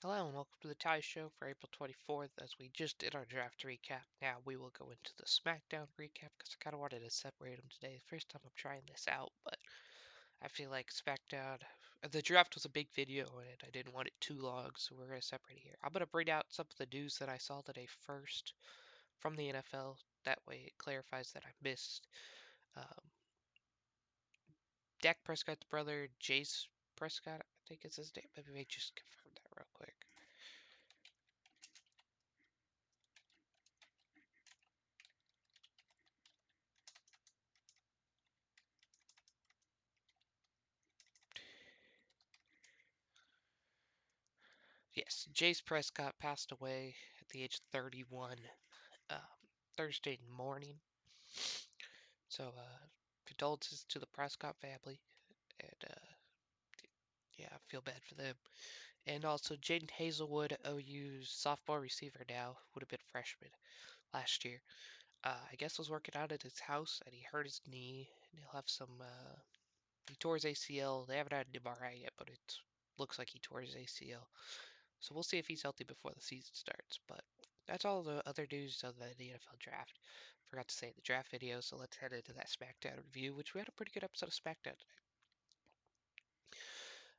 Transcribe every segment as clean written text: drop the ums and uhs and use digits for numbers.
Hello and welcome to the Ty Show for April 24th. As we just did our draft recap, now we will go into the Smackdown recap because I kind of wanted to separate them today. First time I'm trying this out, but I feel like Smackdown, the draft was a big video and I didn't want it too long, so we're going to separate it here. I'm going to bring out some of the news that I saw today first from the NFL. That way it clarifies that I missed um, Dak Prescott's brother, Jace Prescott, I think is his name. Maybe we just confirm that real quick. Yes, Jace Prescott passed away at the age of 31 um, Thursday morning. So, condolences to the Prescott family. And, yeah, I feel bad for them. And also, Jadon Haselwood, OU's sophomore receiver now, would have been freshman last year. I guess was working out at his house and he hurt his knee. And he'll have some, he tore his ACL. They haven't had an MRI yet, but it looks like he tore his ACL. So we'll see if he's healthy before the season starts. But that's all the other news of the NFL draft. Forgot to say in the draft video, so let's head into that SmackDown review, which we had a pretty good episode of SmackDown today.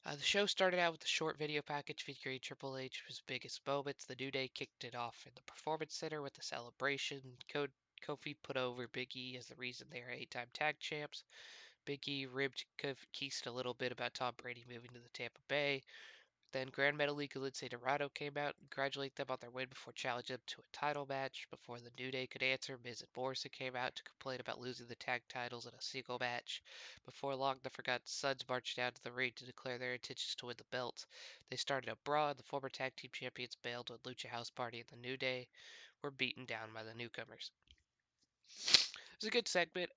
The show started out with a short video package featuring Triple H's biggest moments. The New Day kicked it off in the Performance Center with a celebration. Kofi put over Big E as the reason they are 8-time tag champs. Big E ribbed Keist a little bit about Tom Brady moving to the Tampa Bay. Then Grand Metalik and Lindsay Dorado came out and congratulate them on their win before challenging them to a title match. Before the New Day could answer, Miz and Morrison came out to complain about losing the tag titles in a single match. Before long, the Forgotten Sons marched down to the ring to declare their intentions to win the belts. They started a brawl, and the former tag team champions bailed when Lucha House Party and the New Day were beaten down by the newcomers. It was a good segment.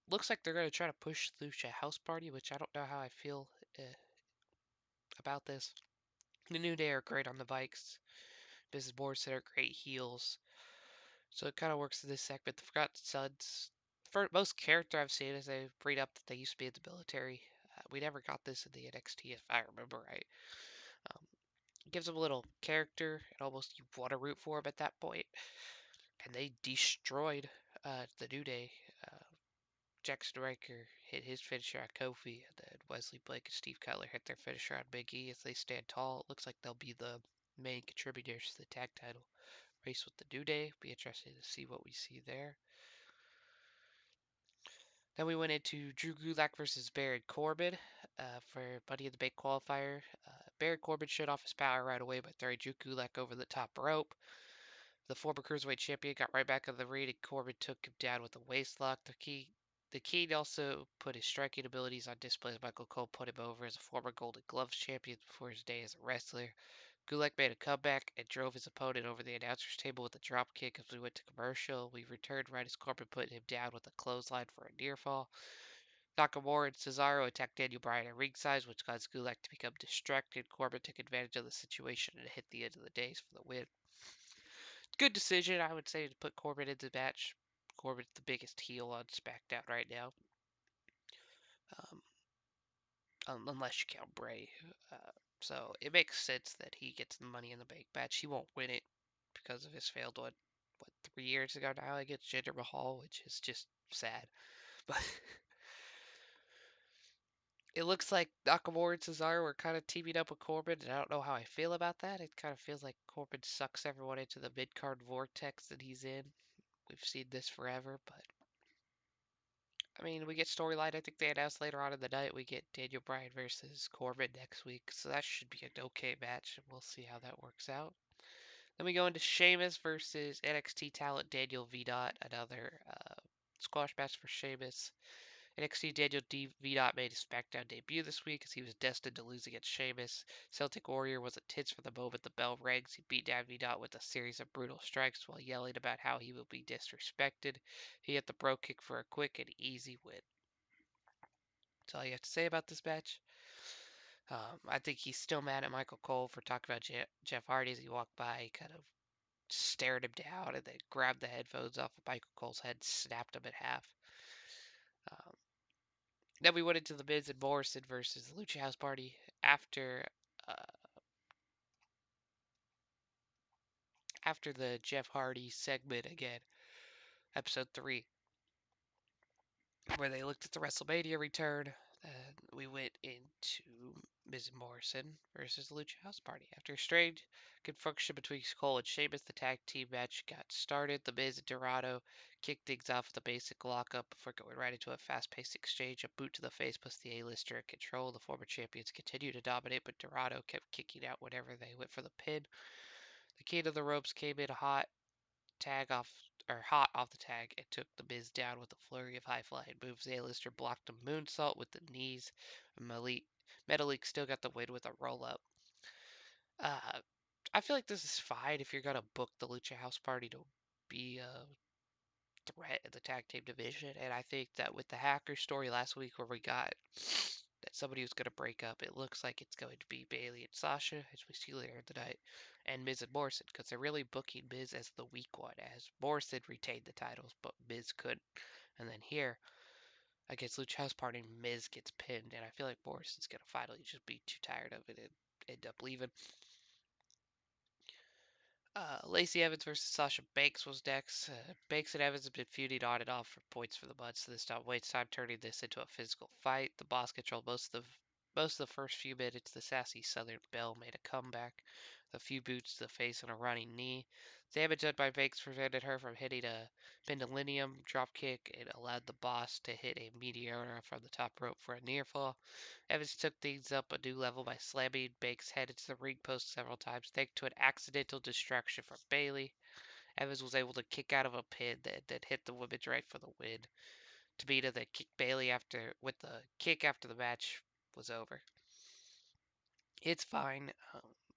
Looks like they're going to try to push Lucha House Party, which I don't know how I feel about this. The New Day are great on the bikes. Mrs. Morrison are great heels. So it kind of works in this segment. The Forgotten Sons, for most character I've seen is they bring up that they used to be in the military. We never got this in the NXT, if I remember right. Um, it gives them a little character, and almost you want to root for them at that point. And they destroyed the New Day. Uh, Jackson Riker hit his finisher on Kofi, and then Wesley Blake and Steve Cutler hit their finisher on Big E. As they stand tall, it looks like they'll be the main contributors to the tag title race with the New Day. Be interested to see what we see there. Then we went into Drew Gulak versus Baron Corbin for Money in the Bank qualifier. Baron Corbin showed off his power right away by throwing Drew Gulak over the top rope. The former Cruiserweight champion got right back on the ring, and Corbin took him down with a waistlock. The King also put his striking abilities on display as Michael Cole put him over as a former Golden Gloves champion before his day as a wrestler. Gulak made a comeback and drove his opponent over the announcer's table with a drop kick as we went to commercial. We returned right as Corbin put him down with a clothesline for a near fall. Nakamura and Cesaro attacked Daniel Bryan at ringside, which caused Gulak to become distracted. Corbin took advantage of the situation and hit the end of the days for the win. Good decision, I would say, to put Corbin into the match. Corbin's the biggest heel on SmackDown right now, unless you count Bray. So it makes sense that he gets the Money in the Bank match. He won't win it because of his failed one, 3 years ago now against Jinder Mahal, which is just sad. But it looks like Nakamura and Cesaro are kind of teaming up with Corbin, and I don't know how I feel about that. It kind of feels like Corbin sucks everyone into the mid-card vortex that he's in. We've seen this forever, but I mean, we get storyline. I think they announced later on in the night we get Daniel Bryan versus Corbin next week, so that should be an okay match, and we'll see how that works out. Then we go into Sheamus versus NXT talent Daniel Vidot, another squash match for Sheamus. NXT Daniel Vidot made his SmackDown debut this week as he was destined to lose against Sheamus. Celtic Warrior was intense for the moment the bell rang. He beat down Vidot with a series of brutal strikes while yelling about how he will be disrespected. He hit the bro kick for a quick and easy win. That's all you have to say about this match. I think he's still mad at Michael Cole for talking about Jeff Hardy as he walked by. He kind of stared him down and then grabbed the headphones off of Michael Cole's head and snapped him in half. Um, then we went into the Miz and Morrison versus the Lucha House Party after uh, after the Jeff Hardy segment again, episode 3, where they looked at the WrestleMania return. We went into Miz Morrison versus the Lucha House Party. After a strange confunction between Cole and Sheamus, the tag team match got started. The Miz and Dorado kicked things off with a basic lockup before going right into a fast-paced exchange. A boot to the face puts the A-lister in control. The former champions continued to dominate, but Dorado kept kicking out whenever they went for the pin. The King of the Ropes came in hot off the tag and took the Miz down with a flurry of high flying moves. The A-lister blocked a moonsault with the knees. Metalik still got the win with a roll up. I feel like this is fine if you're gonna book the Lucha House Party to be a threat in the tag team division, and I think that with the Hacker story last week where we got that somebody was going to break up, it looks like it's going to be Bailey and Sasha, as we see later in the night, and Miz and Morrison, because they're really booking Miz as the weak one, as Morrison retained the titles, but Miz couldn't. And then here, against Lucha House Party, Miz gets pinned, and I feel like Morrison's going to finally just be too tired of it and end up leaving. Lacey Evans versus Sasha Banks was next. Banks and Evans have been feuding on and off for points for the months, so they stopped wasting time turning this into a physical fight. The Boss controlled most of the first few minutes. The sassy Southern Belle made a comeback. The few boots to the face and a running knee. Damage done by Banks prevented her from hitting a pendulum dropkick. It allowed the Boss to hit a meteora from the top rope for a near fall. Evans took things up a new level by slamming Banks' head into the ring post several times, thanks to an accidental distraction from Bailey. Evans was able to kick out of a pin that hit the women's right for the win. Tamina then kicked Bailey with the kick after the match was over. It's fine.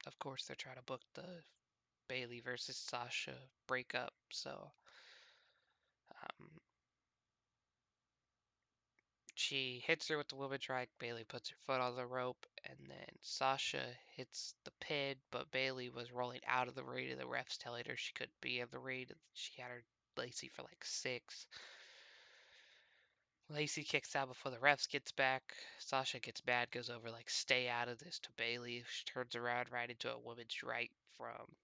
Of course, they're trying to book the Bailey versus Sasha breakup, so um, she hits her with the women's right. Bailey puts her foot on the rope, and then Sasha hits the pin, but Bailey was rolling out of the ring, and the refs telling her she couldn't be in the ring. She had her Lacey for like 6. Lacey kicks out before the refs gets back. Sasha gets mad, goes over like, stay out of this to Bailey. She turns around right into a women's right from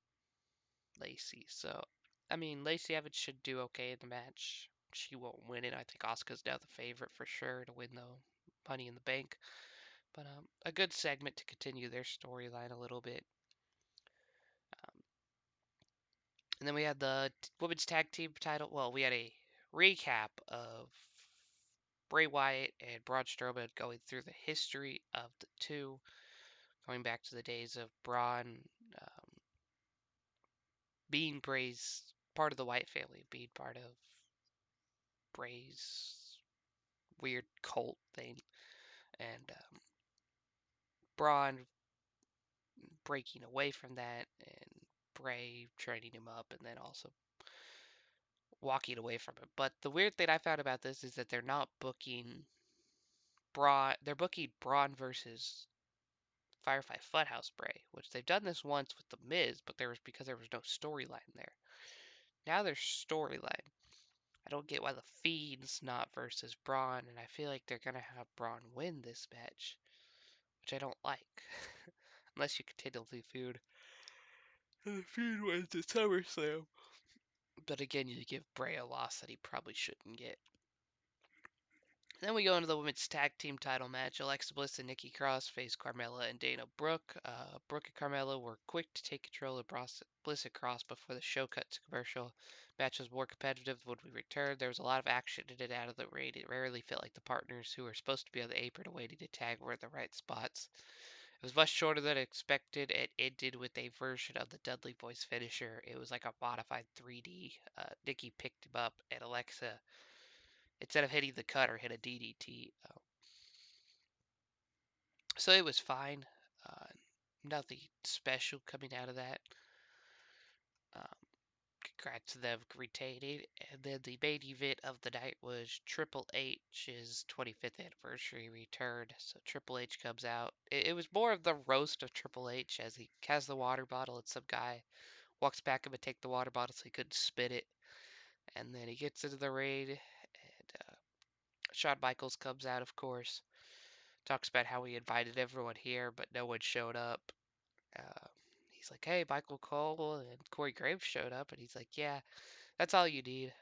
Lacey. So, I mean, Lacey Evans should do okay in the match. She won't win it. I think Asuka's now the favorite for sure to win the Money in the Bank. But a good segment to continue their storyline a little bit. And then we had the women's tag team title. Well, we had a recap of Bray Wyatt and Braun Strowman going through the history of the two, going back to the days of Braun being Bray's part of the Wyatt family, being part of Bray's weird cult thing, and Braun breaking away from that, and Bray training him up, and then also walking away from it. But the weird thing I found about this is that they're not booking Braun. They're booking Braun versus Firefly Funhouse Bray, which they've done this once with the Miz, but because there was no storyline there. Now there's storyline. I don't get why the Fiend's not versus Braun, and I feel like they're gonna have Braun win this match, which I don't like. Unless you continually feud. And the Fiend wins at SummerSlam. But again, you give Bray a loss that he probably shouldn't get. Then we go into the women's tag team title match. Alexa Bliss and Nikki Cross face Carmella and Dana Brooke. Brooke and Carmella were quick to take control of Bliss and Cross before the show cut to commercial. Match was more competitive when we returned. There was a lot of action in and out of the ring. It rarely felt like the partners who were supposed to be on the apron awaiting to tag were in the right spots. It was much shorter than expected. It ended with a version of the Dudley Boys finisher. It was like a modified 3D. Nikki picked him up, and Alexa, instead of hitting the cutter, hit a DDT. So it was fine. Uh, Nothing special coming out of that. Um, Congrats to them retaining. And then the main event of the night was Triple H's 25th anniversary return. So Triple H comes out. It was more of the roast of Triple H as he has the water bottle and some guy walks back him and take the water bottle so he couldn't spit it. And then he gets into the ring and Shawn Michaels comes out, of course. Talks about how he invited everyone here, but no one showed up. Uh, he he's like, hey, Michael Cole and Corey Graves showed up, and he's like, yeah, that's all you need.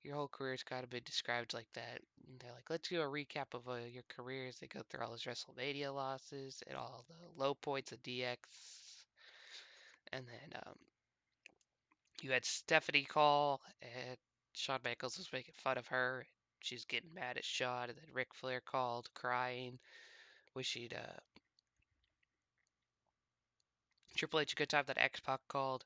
Your whole career's kind of been described like that. And they're like, let's do a recap of your careers. They go through all his WrestleMania losses and all the low points of DX. And then you had Stephanie call, and Shawn Michaels was making fun of her. She's getting mad at Shawn, and then Ric Flair called, crying, wishing Triple H a good time that X-Pac called.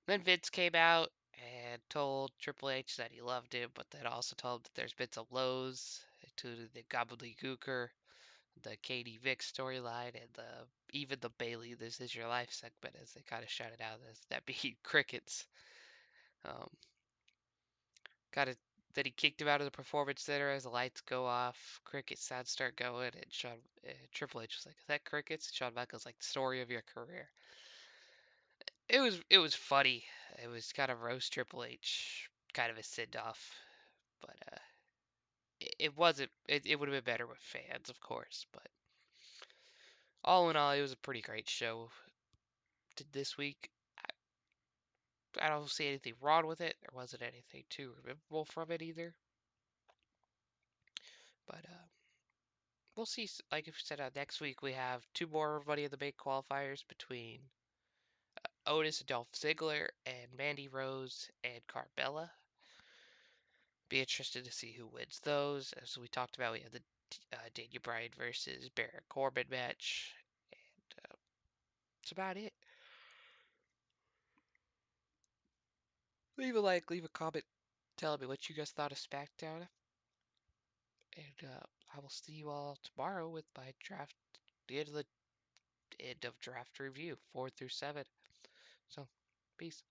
Then Vince came out and told Triple H that he loved him, but then also told him that there's been some lows to the gobbledygooker, the Katie Vick storyline, and even the Bailey "This Is Your Life" segment, as they kind of shouted out as that being crickets. Um, kind of Then he kicked him out of the performance center as the lights go off. Cricket sounds start going, and Triple H was like, "Is that crickets?" And Shawn Michaels like, "The story of your career." It was funny. It was kind of roast Triple H, kind of a send off, but it wasn't. It would have been better with fans, of course. But all in all, it was a pretty great show this week. I don't see anything wrong with it. There wasn't anything too memorable from it either. But we'll see. Like I said, next week we have two more Money in the Bank qualifiers between Otis and Dolph Ziggler and Mandy Rose and Carmella. Be interested to see who wins those. As we talked about, we have the Daniel Bryan versus Baron Corbin match. And that's about it. Leave a like, leave a comment, telling me what you guys thought of SmackDown. And I will see you all tomorrow with my draft, the end of draft review, 4 through 7. So, peace.